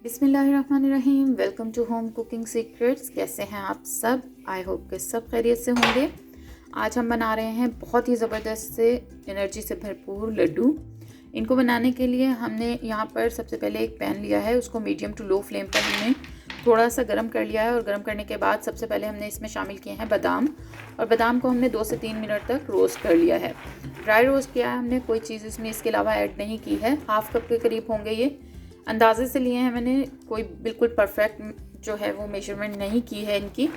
बिस्मिल्लाहिर्रहमानिर्रहीम। Welcome to home cooking secrets. कैसे हैं आप सब? आई होप कि सब खैरियत से होंगे। आज हम बना रहे हैं बहुत ही ज़बरदस्त से एनर्जी से भरपूर लड्डू। इनको बनाने के लिए हमने यहाँ पर सबसे पहले एक पैन लिया है, उसको मीडियम टू लो फ्लेम पर हमने थोड़ा सा गर्म कर लिया है। और गर्म करने के बाद सबसे पहले हमने इसमें शामिल किए हैं बादाम, और बादाम को हमने 2 से 3 मिनट तक रोस्ट कर लिया है। ड्राई रोस्ट किया है हमने, कोई चीज़ इसमें इसके अलावा ऐड नहीं की है। हाफ़ कप के करीब होंगे ये, अंदाजे से लिए हैं मैंने, कोई बिल्कुल परफेक्ट जो है वो मेजरमेंट नहीं की है इनकी।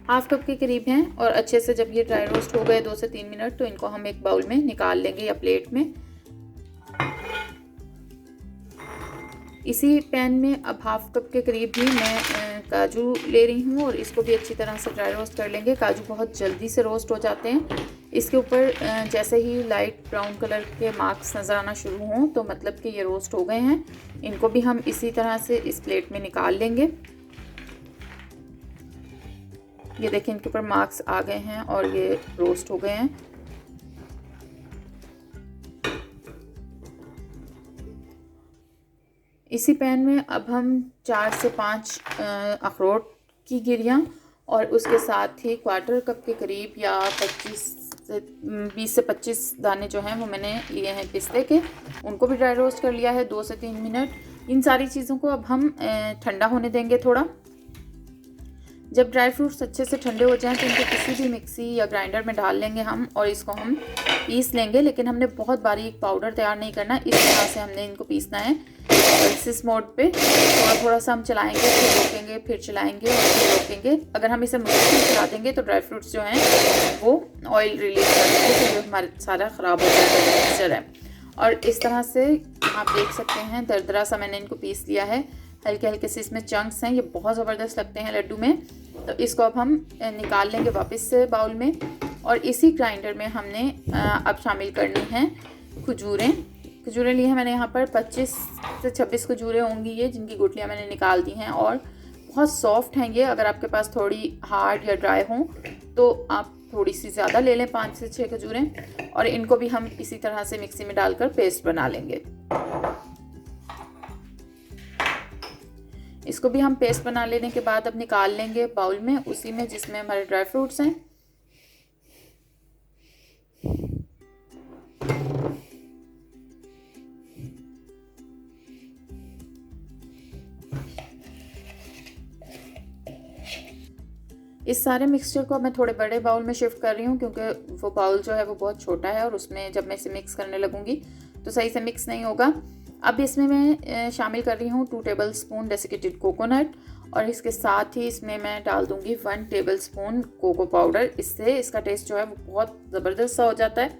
हाफ़ कप के करीब हैं। और अच्छे से जब ये ड्राई रोस्ट हो गए 2 से 3 मिनट, तो इनको हम एक बाउल में निकाल लेंगे या प्लेट में। इसी पैन में अब हाफ़ कप के करीब ही मैं काजू ले रही हूँ, और इसको भी अच्छी तरह से ड्राई रोस्ट कर लेंगे। काजू बहुत जल्दी से रोस्ट हो जाते हैं। इसके ऊपर जैसे ही लाइट ब्राउन कलर के मार्क्स नज़र आना शुरू हों तो मतलब कि ये रोस्ट हो गए हैं। इनको भी हम इसी तरह से इस प्लेट में निकाल लेंगे। ये देखिए, इनके ऊपर मार्क्स आ गए हैं और ये रोस्ट हो गए हैं। इसी पैन में अब हम 4 से 5 अखरोट की गिरियाँ, और उसके साथ ही क्वार्टर कप के करीब या 20 से 25 दाने जो हैं वो मैंने लिए हैं पिस्ते के। उनको भी ड्राई रोस्ट कर लिया है 2 से 3 मिनट। इन सारी चीज़ों को अब हम ठंडा होने देंगे थोड़ा। जब ड्राई फ्रूट्स अच्छे से ठंडे हो जाएं तो इनको किसी भी मिक्सी या ग्राइंडर में डाल लेंगे हम, और इसको हम पीस लेंगे। लेकिन हमने बहुत बारीक पाउडर तैयार नहीं करना, इस तरह से हमने इनको पीसना है। पल्सेस मोड पे थोड़ा थोड़ा सा हम चलाएंगे, फिर रोकेंगे, फिर चलाएंगे और फिर रोकेंगे। अगर हम इसे मुश्किल चला देंगे तो ड्राई फ्रूट्स जो हैं वो ऑयल रिलीज कर देंगे, तो जो हमारा सारा ख़राब हो जाएगा मिक्सचर है। और इस तरह से आप देख सकते हैं दरदरा सा मैंने इनको पीस लिया है। हल्के हल्के से इसमें चंक्स हैं, ये बहुत ज़बरदस्त लगते हैं लड्डू में। तो इसको अब हम निकाल लेंगे वापस से बाउल में। और इसी ग्राइंडर में हमने अब शामिल करनी हैं खजूरें। खजूरें ली हैं मैंने यहाँ पर 25 से 26 खजूरें होंगी ये, जिनकी गुठलियाँ मैंने निकाल दी हैं। और बहुत सॉफ्ट हैं ये। अगर आपके पास थोड़ी हार्ड या ड्राई हों तो आप थोड़ी सी ज़्यादा ले लें, 5 से 6 खजूरें। और इनको भी हम इसी तरह से मिक्सी में डालकर पेस्ट बना लेंगे। इसको भी हम पेस्ट बना लेने के बाद अब निकाल लेंगे बाउल में, उसी में जिसमें हमारे ड्राई फ्रूट्स हैं। इस सारे मिक्सचर को मैं थोड़े बड़े बाउल में शिफ्ट कर रही हूँ, क्योंकि वो बाउल जो है वो बहुत छोटा है और उसमें जब मैं इसे मिक्स करने लगूंगी तो सही से मिक्स नहीं होगा। अब इसमें मैं शामिल कर रही हूँ 2 टेबल स्पून डेसिकेटेड कोकोनट, और इसके साथ ही इसमें मैं डाल दूँगी 1 टेबल स्पून कोको पाउडर। इससे इसका टेस्ट जो है वो बहुत ज़बरदस्त सा हो जाता है।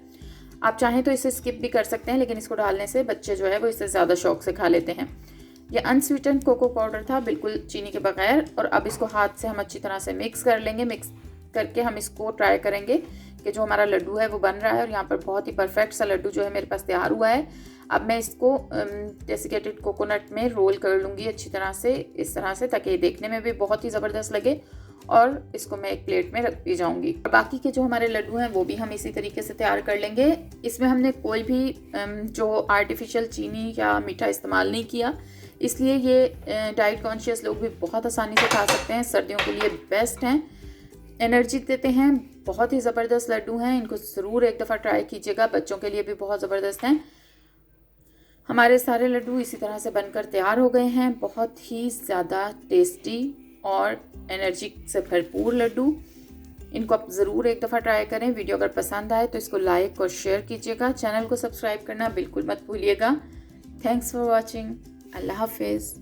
आप चाहें तो इसे स्किप भी कर सकते हैं, लेकिन इसको डालने से बच्चे जो है वो इससे ज़्यादा शौक से खा लेते हैं। ये अनस्वीटेंड कोको पाउडर था, बिल्कुल चीनी के बगैर। और अब इसको हाथ से हम अच्छी तरह से मिक्स कर लेंगे। मिक्स करके हम इसको ट्राई करेंगे कि जो हमारा लड्डू है वो बन रहा है। और यहाँ पर बहुत ही परफेक्ट सा लड्डू जो है मेरे पास तैयार हुआ है। अब मैं इसको डेसिकेटेड कोकोनट में रोल कर लूँगी अच्छी तरह से, इस तरह से, ताकि देखने में भी बहुत ही ज़बरदस्त लगे। और इसको मैं एक प्लेट में रख दी जाऊँगी। बाकी के जो हमारे लड्डू हैं वो भी हम इसी तरीके से तैयार कर लेंगे। इसमें हमने कोई भी जो आर्टिफिशियल चीनी या मीठा इस्तेमाल नहीं किया, इसलिए ये डाइट कॉन्शियस लोग भी बहुत आसानी से खा सकते हैं। सर्दियों के लिए बेस्ट हैं, एनर्जी देते हैं, बहुत ही ज़बरदस्त लड्डू हैं। इनको ज़रूर एक दफ़ा ट्राई कीजिएगा, बच्चों के लिए भी बहुत ज़बरदस्त हैं। हमारे सारे लड्डू इसी तरह से बनकर तैयार हो गए हैं। बहुत ही ज़्यादा टेस्टी और एनर्जी से भरपूर लड्डू। इनको आप ज़रूर एक दफ़ा ट्राई करें। वीडियो अगर पसंद आए तो इसको लाइक और शेयर कीजिएगा। चैनल को सब्सक्राइब करना बिल्कुल मत भूलिएगा। Thanks for watching. अल्लाह हाफिज़।